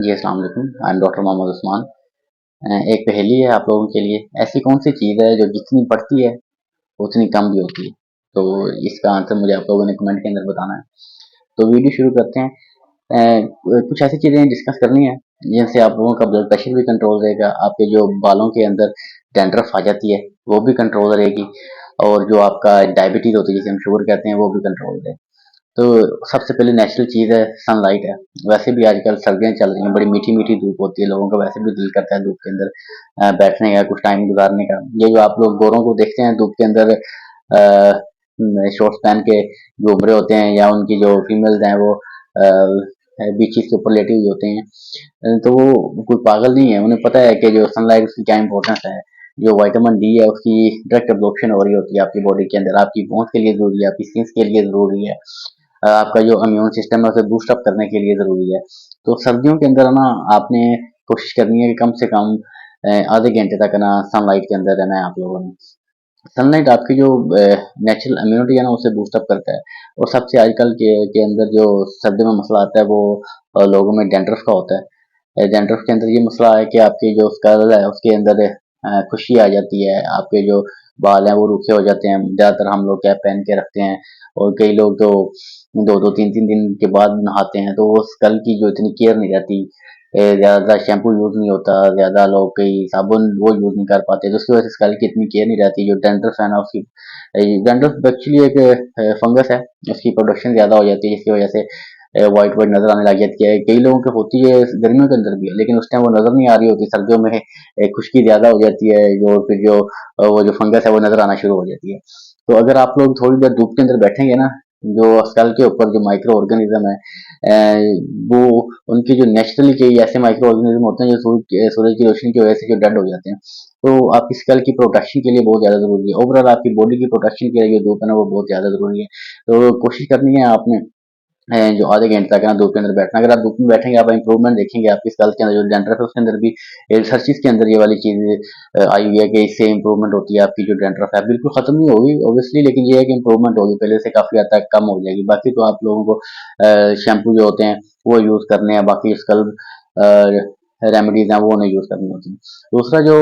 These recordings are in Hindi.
जी, अस्सलाम वालेकुम। I am doctor Mohammad Usman. एक पहेली है आप लोगों के लिए। ऐसी कौन सी चीज़ है जो जितनी बढ़ती है उतनी कम भी होती है? तो इसका आंसर मुझे आप लोगों ने कमेंट के अंदर बताना है। तो वीडियो शुरू करते हैं। कुछ ऐसी चीज़ें डिस्कस करनी है जिनसे आप लोगों का ब्लड प्रेशर भी कंट्रोल रहेगा, आपके जो बालों के अंदर डैंड्रफ आ जाती है वो भी कंट्रोल रहेगी, और जो आपका डायबिटीज़ होती है जिसे हम शुगर कहते हैं वो भी कंट्रोल रहेगा। तो सबसे पहले नेचुरल चीज़ है, सनलाइट है। वैसे भी आजकल सर्दियाँ चल रही हैं, बड़ी मीठी-मीठी धूप होती है, लोगों का वैसे भी दिल करता है धूप के अंदर बैठने का, कुछ टाइम गुज़ारने का। ये जो आप लोग गोरों को देखते हैं धूप के अंदर शॉर्ट्स पहन के घूम रहे होते हैं, या उनकी जो फीमेल्स हैं वो बीचेस के ऊपर लेटी हुई होते हैं, तो वो कोई पागल नहीं है, उन्हें पता है कि जो सनलाइट उसकी क्या इंपॉर्टेंस है। जो विटामिन डी है उसकी डायरेक्ट एब्जॉर्प्शन हो रही होती है आपकी बॉडी के अंदर, आपकी बोन्स के लिए ज़रूरी है, आपकी स्किन्स के लिए ज़रूरी है, आपका जो इम्यून सिस्टम है उसे बूस्ट अप करने के लिए ज़रूरी है। तो सर्दियों के अंदर है ना, आपने कोशिश करनी है कि कम से कम आधे घंटे तक है ना सनलाइट के अंदर रहना है आप लोगों ने। सनलाइट आपकी जो नेचुरल इम्यूनिटी है ना उसे बूस्ट अप करता है। और सबसे आजकल के अंदर जो सर्दियों में मसला आता है वो लोगों में डैंड्रफ का होता है। डैंड्रफ के अंदर ये मसला है कि आपकी जो स्कल है उसके अंदर खुशी आ जाती है, आपके जो बाल हैं वो रूखे हो जाते हैं। ज़्यादातर हम लोग कैप पहन के रखते हैं, और कई लोग तो 2-2 3-3 दिन के बाद नहाते हैं, तो वो स्कल की जो इतनी केयर नहीं रहती। ज़्यादा शैम्पू यूज़ नहीं होता, ज़्यादा लोग कई साबुन वो यूज़ नहीं कर पाते, तो उसकी वजह से स्कल की इतनी केयर नहीं रहती। जो डैंड्रफ है ना उसकी, डैंड्रफ एक्चुअली एक फंगस है, उसकी प्रोडक्शन ज़्यादा हो जाती है जिसकी वजह से व्हाइट व्हाइट नज़र आने लग जाती है। कई लोगों की होती है गर्मियों के अंदर भी, लेकिन उस टाइम वो नज़र नहीं आ रही होती। सर्दियों में खुश्की ज़्यादा हो जाती है, जो फिर जो वो जो फंगस है वो नज़र आना शुरू हो जाती है। तो अगर आप लोग थोड़ी देर धूप के अंदर बैठेंगे ना, जो स्कल के ऊपर जो माइक्रो ऑर्गेनिज्म है वो उनकी जो नेचुरली कई ऐसे माइक्रो ऑर्गेनिज्म होते हैं जो सूरज की रोशनी की वजह से जो डेड हो जाते हैं, तो आपकी स्कल की प्रोटेक्शन के लिए बहुत ज़्यादा ज़रूरी है। ओवरऑल आपकी बॉडी की प्रोटेक्शन के लिए जो धूप है ना वो बहुत ज़्यादा ज़रूरी है। तो कोशिश करनी है आपने जो आधे घंटे तक है ना धूप के अंदर बैठना। अगर आप धूप में बैठेंगे आप इंप्रूवमेंट देखेंगे, आपकी स्कल के अंदर जो डैंड्रफ है उसके अंदर भी रिसर्चेस के अंदर ये वाली चीज़ आई हुई है कि इससे इंप्रूवमेंट होती है। आपकी जो डैंड्रफ है बिल्कुल खत्म नहीं होगी ऑब्वियसली, लेकिन ये है कि इंप्रूवमेंट होगी, पहले से काफ़ी हद तक कम हो जाएगी। बाकी तो आप लोगों को शैम्पू जो होते हैं वो यूज़ करने हैं, बाकी स्कल रेमेडीज हैं वो नहीं यूज़ करनी होती। दूसरा जो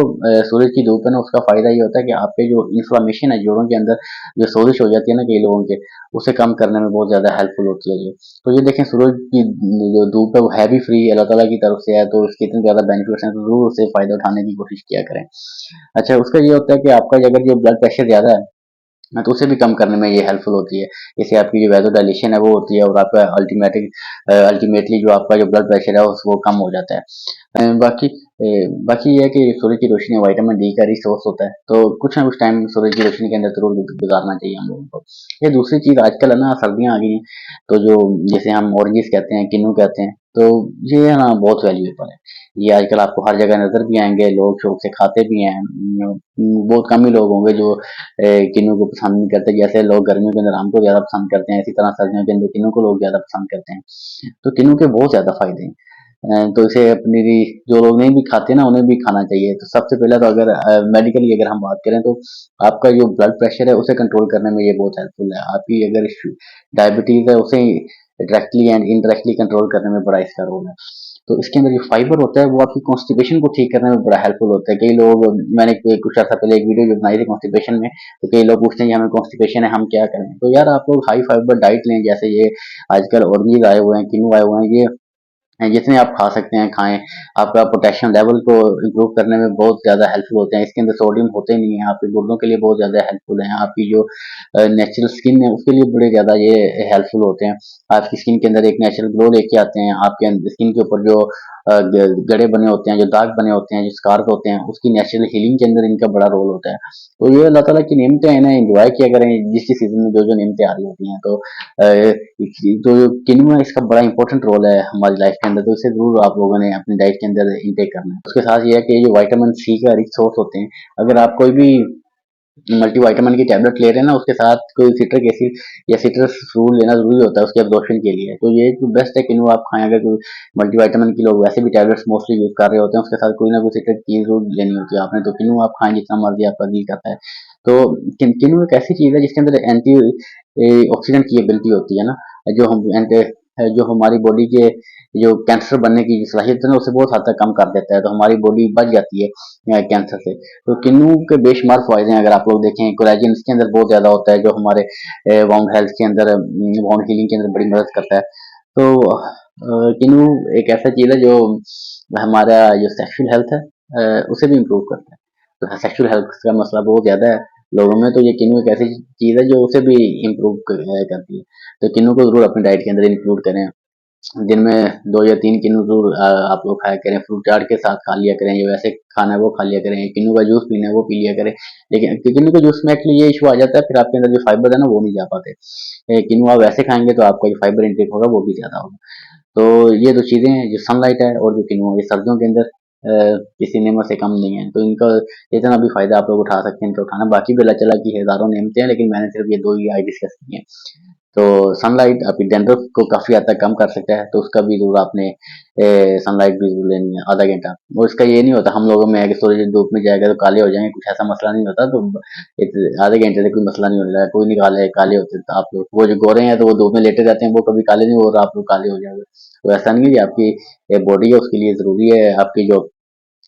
सूरज की धूप है ना उसका फ़ायदा ये होता है कि आपके जो इन्फ्लामेशन है जोड़ों के अंदर, जो सोजिश हो जाती है ना कई लोगों के, उसे कम करने में बहुत ज़्यादा हेल्पफुल होती है ये। तो ये देखें, सूरज की जो धूप है वो है भी फ्री, अल्लाह ताला की तरफ से है, तो इसके इतने ज़्यादा बेनिफिट्स हैं, तो ज़रूर उससे फ़ायदा उठाने की कोशिश किया करें। अच्छा, उसका ये होता है कि आपका अगर जो ब्लड प्रेशर ज़्यादा है, हाँ, तो उसे भी कम करने में ये हेल्पफुल होती है। इससे आपकी जो वैसोडाइलेशन है वो होती है, और आपका अल्टीमेटली जो आपका जो ब्लड प्रेशर है वो कम हो जाता है। बाकी ये है कि सूरज की रोशनी विटामिन डी का रिसोर्स होता है, तो कुछ ना कुछ टाइम सूरज की रोशनी के अंदर ज़रूर गुजारना चाहिए हम लोगों को। ये दूसरी चीज़, आजकल है ना सर्दियाँ आ गई हैं, तो जो जैसे हम ऑरेंजेस कहते हैं, किन्नू कहते हैं, तो ये है ना बहुत वैल्यूएबल है। ये आजकल आपको हर जगह नज़र भी आएँगे, लोग शौक से खाते भी हैं। बहुत कम ही लोग होंगे जो किन्नू को पसंद नहीं करते। जैसे लोग गर्मियों के अंदर आम को ज़्यादा पसंद करते हैं, इसी तरह सर्दियों के अंदर किन्नू को लोग ज़्यादा पसंद करते हैं। तो किन्नू के बहुत ज़्यादा फ़ायदे हैं। तो इसे अपनी जो लोग नहीं भी खाते ना उन्हें भी खाना चाहिए। तो सबसे पहले तो अगर मेडिकली अगर हम बात करें, तो आपका जो ब्लड प्रेशर है उसे कंट्रोल करने में ये बहुत हेल्पफुल है। आपकी अगर डायबिटीज़ है उसे डायरेक्टली एंड इनडायरेक्टली कंट्रोल करने में बड़ा इसका रोल है। तो इसके अंदर जो फाइबर होता है वो आपकी कॉन्स्टिपेशन को ठीक करने में बड़ा हेल्पफुल होता है। कई लोग, मैंने कुछ अर्सा पहले एक वीडियो जो बनाई थी कॉन्स्टिपेशन में, तो कई लोग पूछते हैं कि हमें कॉन्स्टिपेशन है हम क्या करें। तो यार आप लोग हाई फाइबर डाइट लें, जैसे ये आजकल ऑरेंजेस आए हुए हैं, किन्नू आए हुए हैं, ये जितने आप खा सकते हैं खाएं। आपका पोटेशियम लेवल को इम्प्रूव करने में बहुत ज़्यादा हेल्पफुल होते हैं। इसके अंदर सोडियम होते ही नहीं है, आपके गुर्दों के लिए बहुत ज़्यादा हेल्पफुल है। आपकी जो नेचुरल स्किन है उसके लिए बड़े ज़्यादा ये हेल्पफुल होते हैं। आपकी स्किन के अंदर एक नेचुरल ग्लो लेके आते हैं। आपके स्किन के ऊपर जो गड़े बने होते हैं, जो दाग बने होते हैं, जो स्कार होते हैं, उसकी नेचुरल हीलिंग के अंदर इनका बड़ा रोल होता है। तो ये अल्लाह ताला की नेमतें हैं, इन्हें एंजॉय किया करें जिस जिस सीजन में जो जो नेमतें आ रही होती हैं। तो जो किनुआ, इसका बड़ा इंपॉर्टेंट रोल है हमारी लाइफ के अंदर, तो इसे जरूर आप लोगों ने अपनी डाइट के अंदर इंटेक करना है। उसके साथ ये है कि जो विटामिन सी का रिच सोर्स होते हैं, अगर आप कोई भी मल्टीविटामिन की टैबलेट ले रहे हैं ना, उसके साथ कोई सिट्रिक एसिड या सिट्रस फ्रूट लेना जरूरी होता है उसके एब्जॉर्प्शन के लिए। तो ये जो बेस्ट है किनुआ आप खाएं। अगर कोई मल्टीविटामिन की लोग वैसे भी टैबलेट्स मोस्टली यूज कर रहे होते हैं, उसके साथ कोई ना कोई सिट्रिक चीज जरूर लेनी होती है आपने, तो किनुआ आप खाएं जितना मर्जी आपका दिल करता है। तो किनुआ एक ऐसी चीज है जिसके अंदर एंटी ऑक्सीडेंट की एबिलिटी होती है ना, जो हम जो हमारी बॉडी के जो कैंसर बनने की सलाहियत है ना उसे बहुत हद तक कम कर देता है, तो हमारी बॉडी बच जाती है कैंसर से। तो किन्नू के बेशुमार फ़ायदे हैं, अगर आप लोग देखें कोलेजन इसके अंदर बहुत ज़्यादा होता है, जो हमारे वाउंड हेल्थ के अंदर वाउंड हीलिंग के अंदर बड़ी मदद करता है। तो किन्नू एक ऐसा चीज़ है जो हमारा जो सेक्सुअल हेल्थ है उसे भी इम्प्रूव करता है। तो सेक्सुअल हेल्थ का मसला बहुत ज़्यादा है लोगों में, तो ये किन्नू एक ऐसी चीज़ है जो उसे भी इम्प्रूव करती है। तो किन्नू को ज़रूर अपनी डाइट के अंदर इंक्लूड करें। दिन में 2 या 3 किन्नू ज़रूर आप लोग खाया करें, फ्रूट चाट के साथ खा लिया करें, जो वैसे खाना है वो खा लिया करें, किन्नू का जूस पीना है वो पी लिया करें। लेकिन किन्नू के जूस में एक्चुअली ये इशू आ जाता है, फिर आपके अंदर जो फाइबर है ना वो नहीं जा पाते। किन्नू आप वैसे खाएंगे तो आपका जो फाइबर इंटेक होगा वो भी ज़्यादा होगा। तो ये 2 चीज़ें हैं, जो सनलाइट है और जो किन्नू है, ये सर्दियों के अंदर किसी नेमत से कम नहीं है। तो इनका जितना भी फ़ायदा आप लोग उठा सकते हैं इनका उठाना। बाकी भी अल्लाह ताला की हज़ारों नेमतें हैं, लेकिन मैंने सिर्फ ये 2 ही आज डिस्कस की हैं। तो सनलाइट आपकी डैंड्रफ को काफ़ी हद तक कम कर सकता है, तो उसका भी ज़रूर आपने सनलाइट भी ज़रूर लेनी है आधा घंटा। और इसका ये नहीं होता हम लोगों में है कि सूरज धूप में जाएगा तो काले हो जाएंगे, कुछ ऐसा मसला नहीं होता। तो आधे घंटे से कोई मसला नहीं होने लगा, कोई नहीं काले काले होते। तो आप लोग वो जो गोरे हैं तो वो धूप में लेटे रहते हैं, वो कभी काले नहीं हो रहा, आप लोग काले हो जाओगे। तो ऐसा नहीं है कि आपकी बॉडी है उसके लिए ज़रूरी है, आपकी जो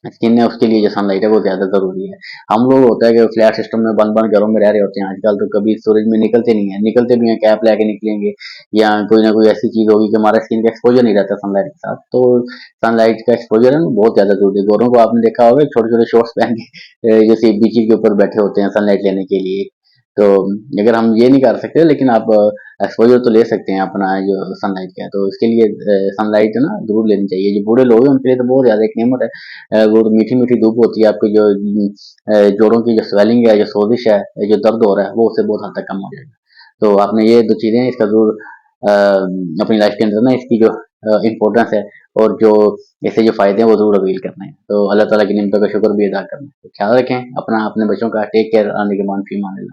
स्किन है उसके लिए जो सनलाइट है वो ज़्यादा ज़रूरी है। हम लोग होता है कि फ्लैट सिस्टम में बंद बंद घरों में रह रहे होते हैं आजकल, तो कभी सूरज में निकलते नहीं है, निकलते भी हैं कैप लेके निकलेंगे या कोई ना कोई ऐसी चीज़ होगी कि हमारा स्किन का एक्सपोजर नहीं रहता सनलाइट के साथ। तो सनलाइट का एक्सपोजर है ना बहुत ज़्यादा जरूरी है। गोरों को आपने देखा होगा छोटे छोटे शॉर्ट्स पहन के जैसे बीची के ऊपर बैठे होते हैं सनलाइट लेने के लिए। तो अगर हम ये नहीं कर सकते, लेकिन आप एक्सपोजर तो ले सकते हैं अपना जो सनलाइट का है, तो इसके लिए सनलाइट ना जरूर लेनी चाहिए। जो बूढ़े लोग हैं उनके लिए तो बहुत ज़्यादा एक नेमत है। वो तो मीठी मीठी धूप होती है, आपकी जो जोड़ों की जो स्वेलिंग है, जो सोजिश है, जो दर्द हो रहा है वो उससे बहुत हद तक कम हो जाएगा। तो आपने ये 2 चीज़ें इसका ज़रूर अपनी लाइफ के अंदर ना इसकी जो इम्पोर्टेंस है और जो इससे जो फ़ायदे हैं वो ज़रूर अवील करने हैं। तो अल्लाह ताला की निमतों का शुक्र भी अदा करना है। तो ख्याल रखें अपना, अपने बच्चों का। Take care. आने के बाद फीमान।